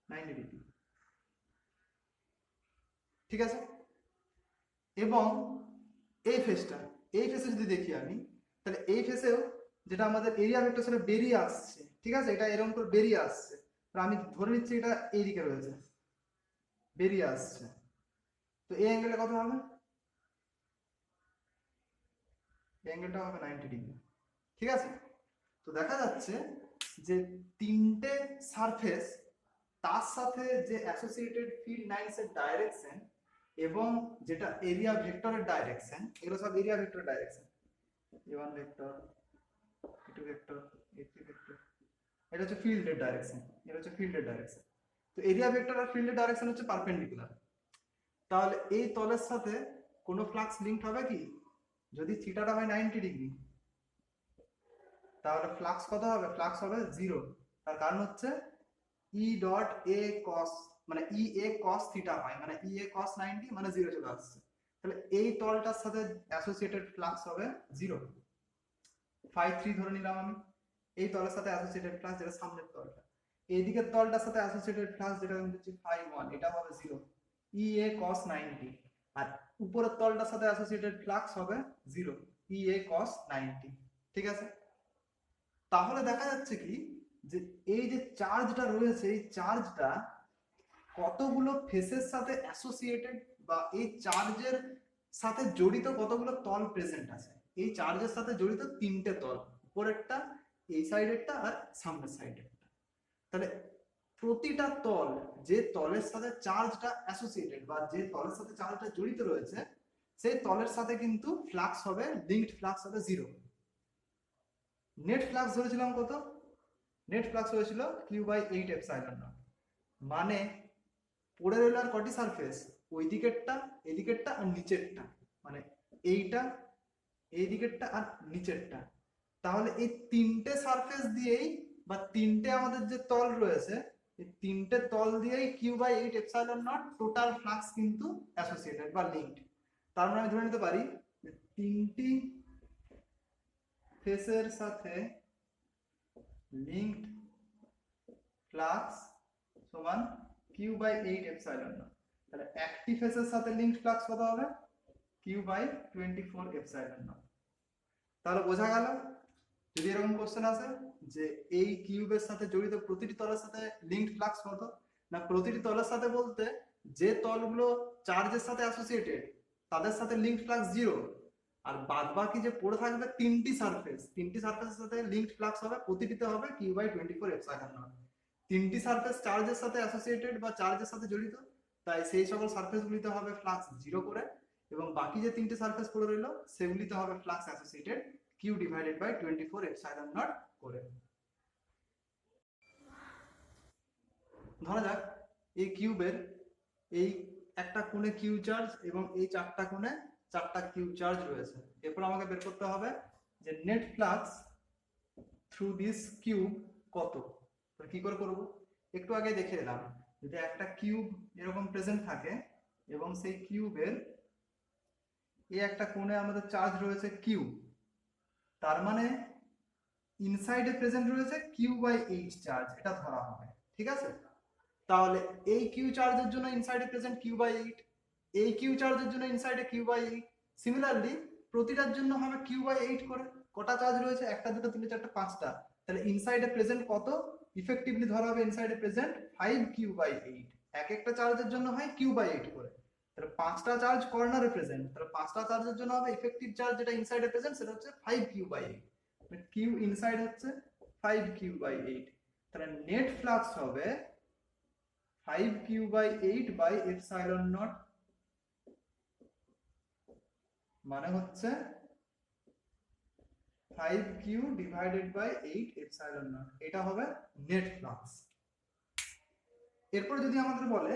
90 ডিগ্রি, ঠিক আছে। এবং এই ফেসটা এই ফেসে যদি দেখি আমি, তাহলে এই ফেসেও যেটা আমাদের এরিয়া ভেক্টর সেটা বেরিয়ে আসছে, ঠিক আছে, এটা এরকম করে বেরিয়ে আসছে, আমি ধরে নিচ্ছি এটা এইদিকে রয়েছে, বেরিয়ে আসছে। তো এই অ্যাঙ্গেলটা কত হবে? এই অ্যাঙ্গেলটা হবে 90°। ঠিক আছে, তো দেখা যাচ্ছে যে তিনটে সারফেস তার সাথে যে অ্যাসোসিয়েটেড ফিল্ড লাইনস এর ডাইরেকশন এবং যেটা এরিয়া ভেক্টরের ডাইরেকশন, এগুলো সব area vector direction, a1 vector, a2 vector, a3 vector, এটা হচ্ছে ফিল্ডের ডাইরেকশন, এটা হচ্ছে ফিল্ডের ডাইরেকশন। তো এরিয়া ভেক্টর আর ফিল্ডের ডাইরেকশন হচ্ছে পারপেন্ডিকুলার। তাহলে এই তলের সাথে কোনো ফ্লাক্স লিংক হবে কি? যদি থিটাটা হয় 90°, তাহলে ফ্লাক্স কত হবে? ফ্লাক্স হবে 0। তার কারণ হচ্ছে ই ডট এ কস, মানে ই এ কস থিটা হয়, মানে ই এ কস 90 মানে 0 চলে আসছে। তাহলে এই তলটার সাথে অ্যাসোসিয়েটেড ফ্লাক্স হবে 0। ফাই 3 ধরে নিলাম আমি, এই তলের সাথে অ্যাসোসিয়েটেড ফ্লাক্স যেটা সামনের তলটা, এইদিকের তলটার সাথে অ্যাসোসিয়েটেড ফ্লাক্স যেটা আমি দিচ্ছি ফাই 1, এটা হবে 0, ই এ কস 90। আর উপরের তলটার সাথে অ্যাসোসিয়েটেড ফ্লাক্স হবে 0, ই এ কস 90। ঠিক আছে, তাহলে দেখা যাচ্ছে কি যে এই যে চার্জটা রয়েছে, এই চার্জটা কতগুলো ফেসের সাথে অ্যাসোসিয়েটেড, বা এই চার্জের সাথে জড়িত কতগুলো তল প্রেজেন্ট আছে। এই চার্জের সাথে জড়িত তিনটে তল, উপরেরটা, এই সাইডেরটা আর সামনের সাইডেরটা। তাহলে প্রতিটা তল, যে তলের সাথে চার্জটা অ্যাসোসিয়েটেড বা যে তলের সাথে চার্জটা জড়িত রয়েছে, সেই তলের সাথে কিন্তু ফ্লাক্স হবে, লিঙ্কড ফ্লাক্স হবে 0। নেট ফ্লাক্স ধরেছিলাম কত? নেট ফ্লাক্স হয়েছিল q/8 এপসাইলন নট। মানে পড়ে রইল আর কটি সারফেস? ওই দিকেরটা, এদিকেরটা আর নিচেরটা, মানে এইটা, এই দিকেরটা আর নিচেরটা। তাহলে এই তিনটে সারফেস দিয়েই, বা তিনটে আমাদের যে তল রয়েছে, এই তিনটে তল দিয়েই q/8 epsilon naught total flux কিন্তু অ্যাসোসিয়েটেড বা লিঙ্কড। তার মানে আমি ধরে নিতে পারি যে তিনটি ফেসের সাথে লিঙ্কড ফ্লাক্স সমান q/8 এপসাইলন নট। তাহলে একটি ফেসের সাথে লিঙ্কড ফ্লাক্স কত হবে? q/24 epsilon naught. তাহলে বোঝা গেল, যদি এরকম কোশ্চেন আসে যে এই কিউবের সাথে জড়িত প্রতিটি তলের সাথে লিঙ্কড ফ্লাক্স কত, না প্রতিটি তলের সাথে বলতে যে তলগুলো চার্জের সাথে অ্যাসোসিয়েটেড তাদের সাথে লিঙ্কড ফ্লাক্স 0, আর বাদ বাকি যে পড়ে থাকবে তিনটি সারফেস, তিনটি সারফেসের সাথে লিঙ্কড ফ্লাক্স হবে, প্রতিটিতে হবে q/24 এপসাইলন নট। তিনটি সারফেস চার্জের সাথে অ্যাসোসিয়েটেড বা চার্জের সাথে জড়িত, তাই সেই সকল সারফেসগুলিতে হবে ফ্লাক্স 0 করে, এবং বাকি যে তিনটি সারফেস পড়ে রইল সেগুলিতে হবে flux associated q/24 epsilon not করে। ধরা যাক এই কিউবের এই একটা কোণে কিউ চার্জ এবং এই চারটা কোণে চারটা কিউ চার্জ রয়েছে। এরপর আমাকে বের করতে হবে যে net flux through this cube কত। কি করে করব? একটু আগে দেখে এলাম, যদি একটা কিউব এরকম প্রেজেন্ট থাকে এবং সেই কিউবের এই একটা কোণে আমাদের চার্জ রয়েছে কিউ, তার মানে ইনসাইডে প্রেজেন্ট রয়েছে q/8 চার্জ, এটা ধরা হবে। ঠিক আছে, তাহলে এই কিউ চার্জের জন্য ইনসাইডে প্রেজেন্ট q/8, এই কিউ চার্জের জন্য ইনসাইডে q/8, সিমিলারলি প্রতিটার জন্য হবে q/8 করে। কটা চার্জ রয়েছে? একটা, দুটো, তিনটে, চারটে, পাঁচটা। তাহলে ইনসাইডে প্রেজেন্ট কত? ইফেক্টিভলি ধরা হবে ইনসাইডে প্রেজেন্ট 5q/8। এক একটা চার্জের জন্য হয় q/8 করে, তাহলে পাঁচটা চার্জ কর্নারে প্রেজেন্ট, তাহলে পাঁচটা চার্জের জন্য হবে ইফেক্টিভ চার্জ যেটা ইনসাইডে প্রেজেন্ট সেটা হচ্ছে 5q/8। কিউ ইনসাইড হচ্ছে 5q/8, তাহলে নেট ফ্লাক্স হবে 5q/8 বাই এপসাইলন নট, মানে হচ্ছে 5q divided by 8 epsilon naught. এটা হবে নেট ফ্লাক্স। এরপর যদি আমাদের বলে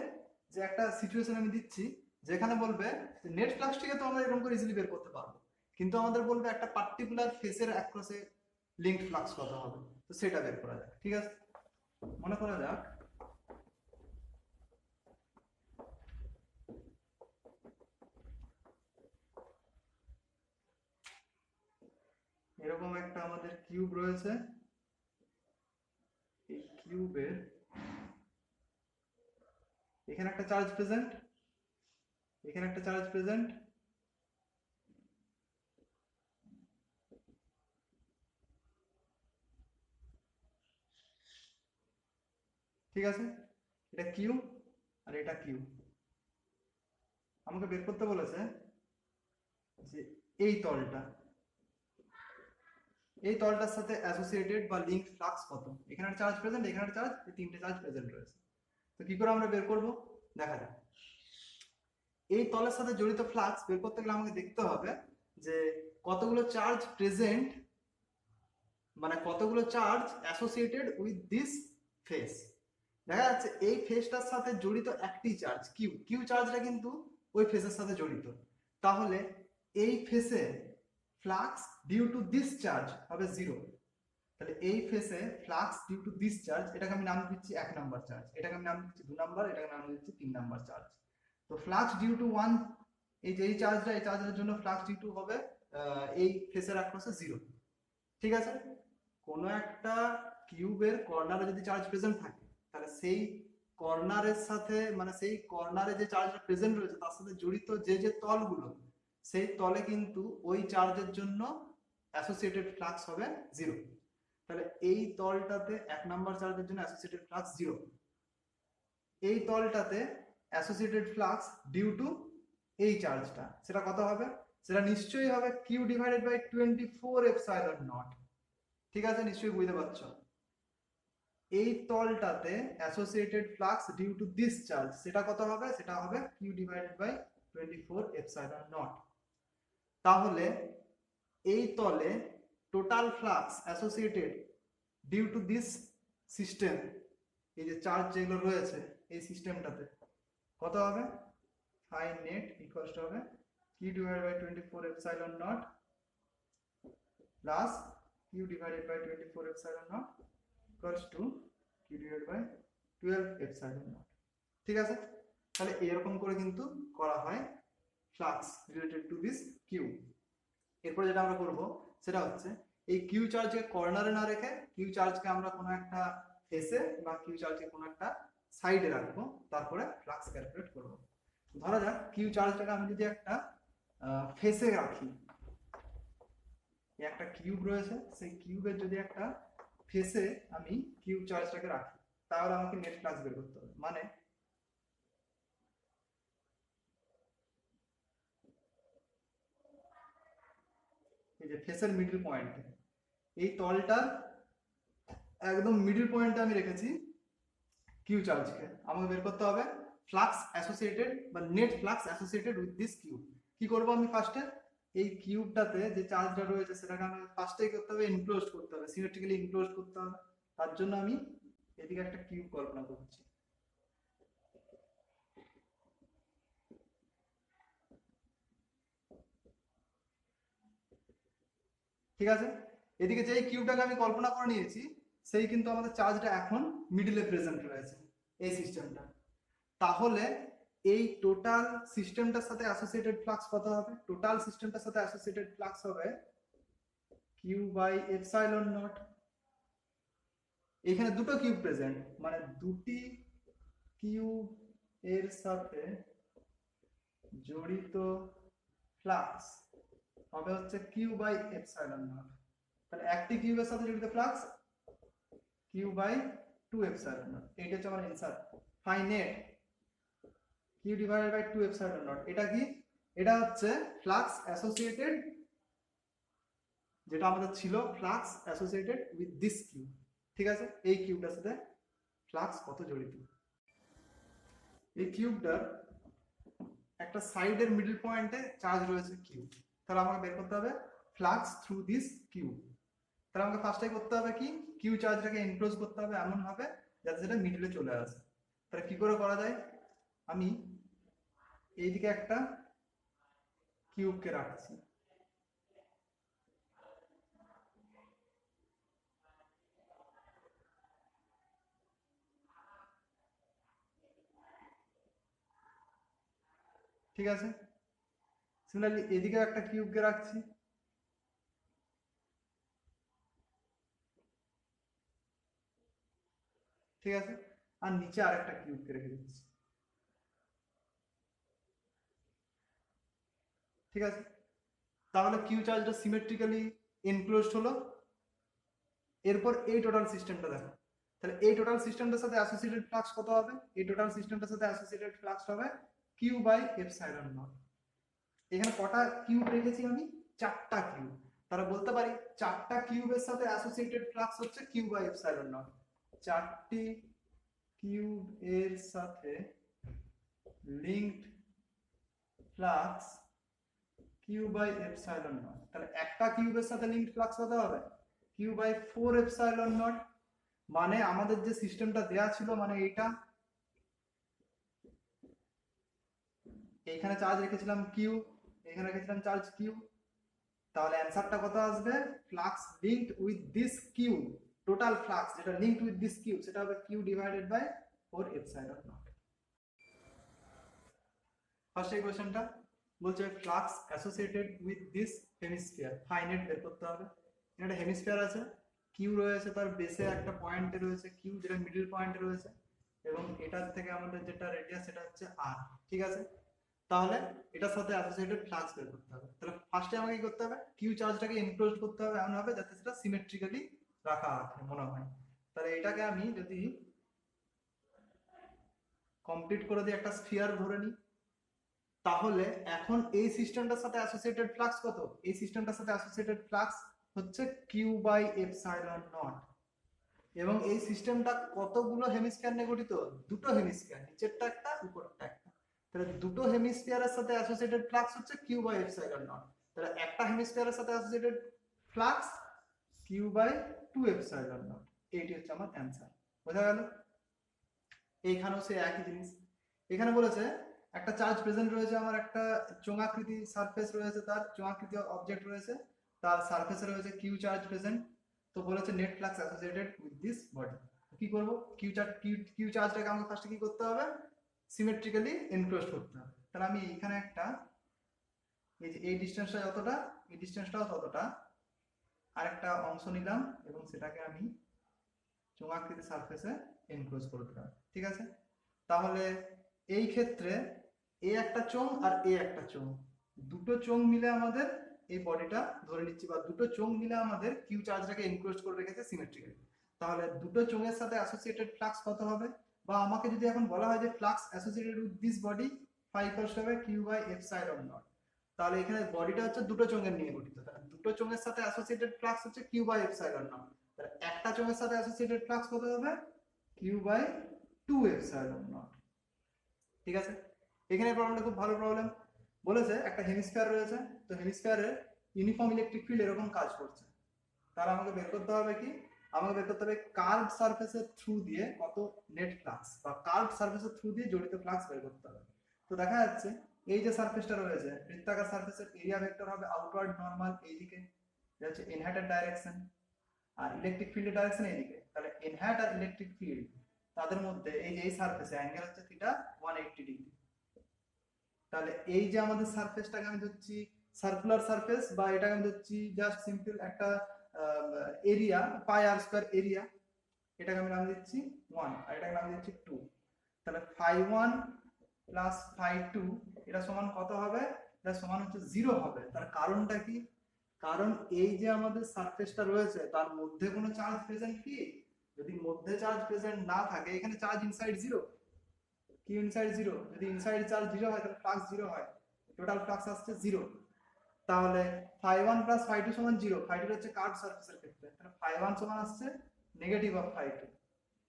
যে একটা সিচুয়েশন আমি দিচ্ছি যেখানে বলবে নেট ফ্লাক্সটিকে তো আমরা এরকম করে ইজিলি বের করতে পারবো, কিন্তু আমাদের বলবে একটা পার্টিকুলার ফেসের অ্যাক্রসে লিঙ্কড ফ্লাক্স কত হবে, তো সেটা বের করা যাক। ঠিক আছে, মনে করা যাক এরকম একটা আমাদের কিউব রয়েছে, এই কিউবের এখানে একটা চার্জ প্রেজেন্ট, এখানে একটা চার্জ প্রেজেন্ট, ঠিক আছে, এটা কিউ আর এটা কিউ। আমাকে বের করতে বলেছে যে এই তলটার সাথে অ্যাসোসিয়েটেড বা লিঙ্ক ফ্লাক্স কত। এখানে চার্জ প্রেজেন্ট, এখানে চার্জ, এই তিনটে চার্জ প্রেজেন্ট রয়েছে। তো কি করে আমরা বের করব দেখা যাক। এই তলের সাথে জড়িত ফ্লাক্স বের করতে গেলে আমাকে দেখতে হবে যে কতগুলো চার্জ প্রেজেন্ট, মানে কতগুলো charge associated with this face. দেখা যাচ্ছে এই ফেসটার সাথে জড়িত একটি চার্জ কিউ, কিউ চার্জটা কিন্তু ওই ফেসের সাথে জড়িত। তাহলে এই ফেসে flux due to this charge হবে 0। তাহলে এই ফেসে flux due to this charge, এটাকে আমি নাম দিচ্ছি 1 নাম্বার চার্জ, এটাকে আমি নাম দিচ্ছি 2 নাম্বার, এটাকে নাম দিচ্ছি 3 নাম্বার চার্জ। তো ফ্লাক্স ডিউ টু 1, এই যে এই চার্জটা, এই চার্জের জন্য ফ্লাক্স ডিউ টু হবে এই ফেসের অ্যাক্রসে 0। ঠিক আছে, কোনো একটা কিউবের কর্নারে যদি চার্জ প্রেজেন্ট থাকে, তাহলে সেই কর্নারের সাথে, মানে সেই কর্নারে যে চার্জটা প্রেজেন্ট রয়েছে তার সাথে জড়িত যে যে তলগুলো, সেই তলে কিন্তু ওই চার্জের জন্য অ্যাসোসিয়েটেড ফ্লাক্স হবে 0। তাহলে এই তলটাতে 1 নাম্বার চার্জের জন্য অ্যাসোসিয়েটেড ফ্লাক্স 0। এই তলটাতে অ্যাসোসিয়েটেড ফ্লাক্স ডিউ টু এই চার্জটা, সেটা কত হবে? সেটা নিশ্চয়ই হবে q divided by 24 epsilon naught. ঠিক আছে, নিশ্চয়ই বুঝতে পারছো। এই তলটাতে associated flux due to this charge, সেটা কত হবে? সেটা হবে q divided by 24 epsilon naught. তাহলে এই তলে total flux associated due to this system, এই যে চার্জ যেগুলো রয়েছে এই সিস্টেমটাতে, কত হবে? ফাই নেট ইকুয়ালস টু হবে q divided by 24 epsilon naught plus q divided by 24 epsilon naught equals to q divided by 12 epsilon naught. ঠিক আছে, তাহলে এরকম করে কিন্তু করা হয় flux related to this q. এরপরে যেটা আমরা করব সেটা হচ্ছে এই কিউ চার্জকে কর্নারে না রেখে কিউ চার্জকে আমরা কোনো একটা ফেসে বা কিউ চার্জকে কোনো একটা সাইডে রাখবো, তারপরে ফ্লাক্স ক্যালকুলেট করব। ধরা যাক কিউ চার্জটাকে আমি যদি একটা ফেসে রাখি, একটা কিউব রয়েছে, সেই কিউবের যদি একটা ফেসে আমি কিউ চার্জটাকে রাখি, তাহলে আমাকে নেট ফ্লাক্স বের করতে হবে। মানে এই যে ফেসের মিডল পয়েন্ট, এই তলটার একদম মিডল পয়েন্টে আমি রেখেছি কিউ চার্জকে, আমাকে বের করতে হবে ফ্লাক্স অ্যাসোসিয়েটেড বা net flux associated with this cube. কি করব আমি ফার্স্টে? এই কিউবটাতে যে চার্জটা রয়েছে সেটাকে আমি ফার্স্টেই করতে হবে এনক্লোজড করতে হবে, সিমেট্রিক্যালি এনক্লোজড করতে হবে। তার জন্য আমি এদিকে একটা কিউব কল্পনা করছি। ঠিক আছে, এদিকে যেই কিউবটাকে আমি কল্পনা করে নিয়েছি, সেই কিন্তু আমাদের চার্জটা এখন মিডলে প্রেজেন্ট রয়েছে এই সিস্টেমটা। তাহলে এই টোটাল সিস্টেমটার সাথে অ্যাসোসিয়েটেড ফ্লাক্স কত হবে? টোটাল সিস্টেমটার সাথে অ্যাসোসিয়েটেড ফ্লাক্স হবে কিউ বাই এপসাইলন নট। এখানে দুটো কিউব প্রেজেন্ট, মানে দুটি কিউব এর সাথে জড়িত ফ্লাক্স হবে হচ্ছে কিউ বাই এপসাইলন নট। তাহলে একটি কিউবের সাথে জড়িত flux q by 2 epsilon naught. এইটা হচ্ছে আমার answer. Fine net q divided by 2 epsilon naught. এটা কি? এটা হচ্ছে ফ্লাক্স অ্যাসোসিয়েটেড, যেটা আমাদের ছিল flux associated with this cube. ঠিক আছে, এই কিউবটার সাথে ফ্লাক্স কত জড়িত। এই কিউবটার একটা সাইডের মিডল পয়েন্টে চার্জ রয়েছে কিউ, তাহলে আমাকে বের করতে হবে ফ্লাক্স থ্রু দিস কিউব। তাহলে আমাকে ফার্স্টে করতে হবে কি, কিউ চার্জটাকে এনক্লোজ করতে হবে এমন ভাবে যাতে সেটা মিডলে চলে আসে। তাহলে কি করে করা যায়? আমি এইদিকে একটা কিউবকে রাখছি, ঠিক আছে। সিমিলারলি এদিকে একটা কিউবকে রাখছি, ঠিক আছে, আর নিচে আরেকটা কিউবকে রেখে দিচ্ছি, ঠিক আছে। তাহলে কিউ চার্জটা সিমেট্রিক্যালি এনক্লোজড হলো। এরপর এই টোটাল সিস্টেমটা দেখো, তাহলে এই টোটাল সিস্টেমটার সাথে অ্যাসোসিয়েটেড ফ্লাক্স কত হবে? এই টোটাল সিস্টেমটার সাথে অ্যাসোসিয়েটেড ফ্লাক্স হবে কিউ বাই এপসাইলন নট। এখানে কটা কিউব রেখেছি আমি? 4টা কিউব। তাহলে বলতে পারি 4টা কিউবের সাথে অ্যাসোসিয়েটেড ফ্লাক্স হচ্ছে কিউ বাই এপসাইলন নট। 4টি কিউব এর সাথে linked flux q by epsilon naught. তাহলে একটা কিউবের সাথে লিংকড ফ্লাক্স কত হবে? Q by 4 epsilon naught. মানে আমাদের যে সিস্টেমটা দেয়া ছিল, মানে এইটা, এইখানে চার্জ রেখেছিলাম কিউ, এখানে রেখেছিলাম চার্জ কিউ, তাহলে অ্যান্সারটা কত আসবে? Flux linked with this q, total flux যেটা লিংকড উইথ দিস কিউ, সেটা হবে q divided by 4 epsilon naught. First এই কোশ্চেনটা বলছে flux associated with this hemisphere, finite বের করতে হবে। একটা হেমিস্ফিয়ার আছে, কিউ রয়েছে, তার বেসে একটা পয়েন্টে রয়েছে কিউ, যেটা মিডল পয়েন্টে রয়েছে, এবং এটার থেকে আমাদের যেটা রেডিয়াস সেটা হচ্ছে আর। ঠিক আছে, তাহলে এটার সাথে অ্যাসোসিয়েটেড ফ্লাক্স বের করতে হবে। তাহলে ফার্স্টে আমাকে কি করতে হবে? কিউ চার্জটাকে এনক্লোজ করতে হবে এমন ভাবে যাতে সেটা সিমেট্রিক্যালি রাখা আছে মনে হয়। তাহলে এটাকে আমি যদি কমপ্লিট করে দিই, একটা স্ফিয়ার ধরে নিই, তাহলে এখন এই সিস্টেমটার সাথে অ্যাসোসিয়েটেড ফ্লাক্স কত? এই সিস্টেমটার সাথে অ্যাসোসিয়েটেড ফ্লাক্স হচ্ছে কিউ বাই এপসাইলন নট। এবং এই সিস্টেমটা কতগুলো হেমিস্ফিয়ার নিয়ে গঠিত? দুটো হেমিস্ফিয়ার, নিচেরটা একটা উপরটা একটা। তাহলে দুটো হেমিস্ফিয়ারের সাথে অ্যাসোসিয়েটেড ফ্লাক্স হচ্ছে কিউ বাই এপসাইলন নট। তাহলে একটা হেমিস্ফিয়ারের সাথে associated flux q by 2 epsilon naught. এইটি হচ্ছে আমার অ্যান্সার। বোঝা গেল? এইখানেও সে একই জিনিস। এখানে বলেছে একটা চার্জ প্রেজেন্ট রয়েছে, আমার একটা চোঙাকৃতি সারফেস রয়েছে, তার চোঙাকৃতি অবজেক্ট রয়েছে, তার সারফেসে রয়েছে কিউ চার্জ প্রেজেন্ট। তো বলেছে net flux associated with this body. কি করব? কিউ চার্জটাকে আমাকে ফার্স্টে কি করতে হবে? সিমেট্রিক্যালি এনক্লোজ করতে হবে। তাহলে আমি এখানে একটা, এই যে এই ডিসটেন্সটা যতটা, এই ডিসটেন্সটাও ততটা, আরেকটা অংশ নিলাম এবং সেটাকে আমি চোঙাকৃতি সারফেসে এনক্লোজ করে দিলাম। ঠিক আছে, তাহলে এই ক্ষেত্রে এ একটা চোঙ আর এ একটা চোঙ, দুটো চোঙ মিলে আমাদের এই বডিটা ধরে নিচ্ছি, বা দুটো চোঙ মিলে আমাদের কিউ চার্জটাকে এনক্লোজ করে রেখেছে সিমেট্রিক্যালি। তাহলে দুটো চোঙের সাথে অ্যাসোসিয়েটেড ফ্লাক্স কত হবে? বা আমাকে যদি এখন বলা হয় যে flux associated with this body হবে কিউ বাই এপসাইলন নট, তাহলে এখানে বডিটা হচ্ছে দুটো চোঙের নিয়ে গঠিত। তাহলে দুটো চোঙের সাথে অ্যাসোসিয়েটেড ফ্লাক্স হচ্ছে কিউ বাই এপসাইলন নট। তাহলে একটা চোঙের সাথে অ্যাসোসিয়েটেড ফ্লাক্স কত হবে? Q by 2 epsilon naught. ঠিক আছে, এখানে প্রবলেমটা খুব ভালো প্রবলেম। বলেছে একটা হেমিস্ফিয়ার রয়েছে, তো হেমিস্ফিয়ারের ইউনিফর্ম ইলেকট্রিক ফিল্ড এরকম কাজ করছে। তাহলে আমাকে বের করতে হবে কি? আমাকে বের করতে হবে কার্ভড সারফেসের থ্রু দিয়ে কত নেট ফ্লাক্স, বা কার্ভড সারফেসের থ্রু দিয়ে জড়িত ফ্লাক্স বের করতে হবে। তো দেখা যাচ্ছে এই যে সারফেসটা রয়েছে, বৃত্তাকার সারফেসের এরিয়া ভেক্টর হবে আউটওয়ার্ড নরমাল এইদিকে, এটা হচ্ছে ইনহার্টেড ডাইরেকশন, আর ইলেকট্রিক ফিল্ডের ডাইরেকশন এইদিকে। তাহলে ইনহার্ট আর ইলেকট্রিক ফিল্ড তাদের মধ্যে এই যে এই সারফেসে অ্যাঙ্গেল হচ্ছে থিটা 180 ডিগ্রি। তাহলে এই যে আমাদের সারফেসটাকে আমি ধরছি সার্কুলার সারফেস, বা এটাকে আমি ধরছি জাস্ট সিম্পল একটা এরিয়া, পাই আর স্কয়ার এরিয়া, এটাকে আমি নাম দিচ্ছি 1 আর এটাকে নাম দিচ্ছি 2। তাহলে ফাই 1 প্লাস ফাই 2 এটা সমান কত হবে? এটা সমান হচ্ছে 0 হবে। তার কারণটা কি? কারণ এই যে আমাদের সারফেসটা রয়েছে তার মধ্যে কোনো চার্জ প্রেজেন্ট কি? যদি মধ্যে চার্জ প্রেজেন্ট না থাকে, এখানে চার্জ ইনসাইড 0, কি ইনসাইড 0, যদি ইনসাইড চার্জ 0 হয় তাহলে ফ্লাক্স 0 হয়, টোটাল ফ্লাক্স আসছে 0। তাহলে ফাই 1 প্লাস ফাই 2 সমান 0, ফাই 2 হচ্ছে কার্ভ সারফেসের ক্ষেত্রে, তাহলে ফাই 1 সমান আসছে নেগেটিভ অফ ফাই 2,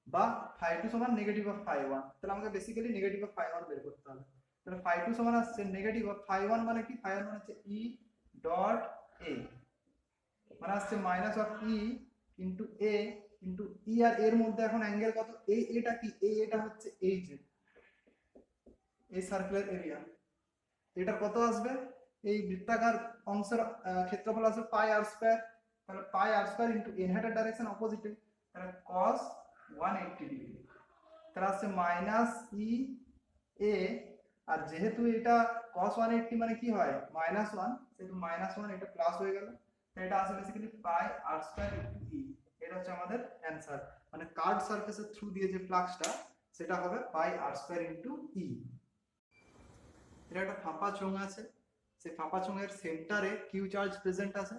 বা ফাই 2 সমান নেগেটিভ অফ ফাই 1। তাহলে আমাকে বেসিক্যালি নেগেটিভ অফ ফাই 1 বের করতে হবে। তাহলে ফাই 2 সমান আসছে নেগেটিভ অফ ফাই 1, মানে কি? ফাই 1 মানে হচ্ছে ই ডট এ, মানে আসছে minus of E into A into E, আর এর মধ্যে এখন অ্যাঙ্গেল কত? এই এটা কি? এই এটা হচ্ছে এই যে এই সার্কুলার এরিয়া, এটা কত আসবে? এই বৃত্তাকার অংশের ক্ষেত্রফল আসবে পাই আর স্কয়ার। তাহলে পাই আর স্কয়ার ইনটু ইনহার্টেড ডাইরেকশন অপোজিটে, তাহলে cos 180 ডিগ্রি। তাহলে আসছে মাইনাস ই এ, আর যেহেতু এটা cos 180 মানে কি হয়? -1, সেহেতু -1 এটা প্লাস হয়ে গেল, তাই এটা আসবে বেসিক্যালি পাই আর স্কয়ার ইনটু ই। এটা হচ্ছে আমাদের অ্যানসার, মানে কার্ভ সারফেসের থ্রু দিয়ে যে ফ্লাক্সটা সেটা হবে পাই আর স্কয়ার ইনটু ই। এটা একটা ফাঁপা চোঙ আছে, সেই ফাঁপা চোঙের সেন্টারে কিউ চার্জ প্রেজেন্ট আছে,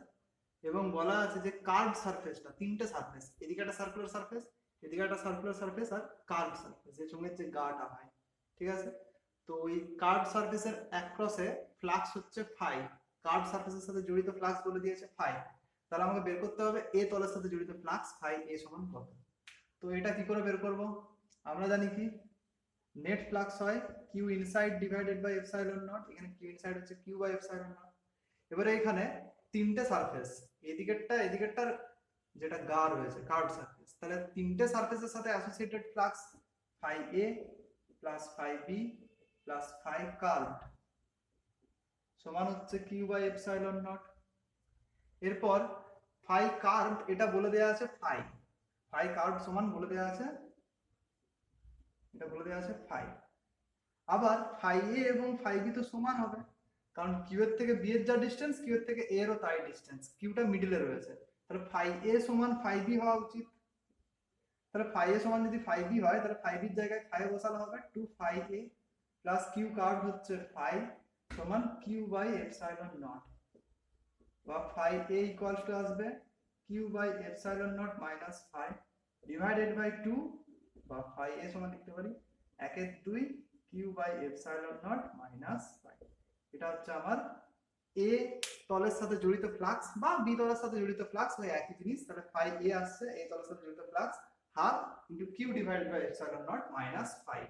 এবং বলা আছে যে কার্ভ সারফেসটা, তিনটে সারফেস, এদিকে একটা সার্কুলার সারফেস, এদিকে একটা সার্কুলার সারফেস আর কার্ভ সারফেস, যে চোঙের যে গাটা হয়, ঠিক আছে। তো ওই কার্ভ সারফেসের অ্যাক্রসে ফ্লাক্স হচ্ছে ফাই, কার্ভ সারফেসের সাথে জড়িত ফ্লাক্স বলে দিয়েছে ফাই। তাহলে আমাকে বের করতে হবে এ তলের সাথে জড়িত ফ্লাক্স ফাই এ সমান কত। তো এটা কি করে বের করব, আমরা জানি কি নেট ফ্লাক্স হয় q inside divided by epsilon naught, এখানে কিউ ইনসাইড হচ্ছে কিউ বাই এপসাইলন নট। এবারে এখানে তিনটে সারফেস, এদিকেরটার যেটা গা রয়েছে কার্ভ সারফেস, তাহলে তিনটে সারফেসের সাথে associated flux phi A plus phi B plus phi curve সমান হচ্ছে কিউ বাই এপসাইলন নট। এরপর ফাই কার্ভ এটা বলে দেওয়া আছে ফাই, ফাই কার্ভ সমান বলে দেওয়া আছে, এটা বলে দেওয়া আছে ফাই। আবার ফাই এ এবং ফাই বি তো সমান হবে, কারণ কিউ এর থেকে বি এর যা ডিসটেন্স কিউ এর থেকে এ এরও তাই ডিসটেন্স, কিউটা মিডলে রয়েছে, তাহলে ফাই এ সমান ফাই বি হওয়া উচিত। তাহলে ফাই এ সমান যদি ফাই বি হয় তাহলে ফাই বির জায়গায় ফাই বসানো হবে 2 phi A plus q curve হচ্ছে ফাই সমান কিউ বাই এপসাইলন নট, বা ফাই এ ইকুয়ালস টু আসবে q by epsilon naught minus phi divided by 2, বা ফাই এ সমান লিখতে পারি 1/2 q by epsilon naught minus phi. এটা হচ্ছে আমার এ তলের সাথে জড়িত ফ্লাক্স বা বি তলের সাথে জড়িত ফ্লাক্স, ওই একই জিনিস। তাহলে ফাই এ আসছে এ তলের সাথে জড়িত flux half into q divided by epsilon naught minus phi.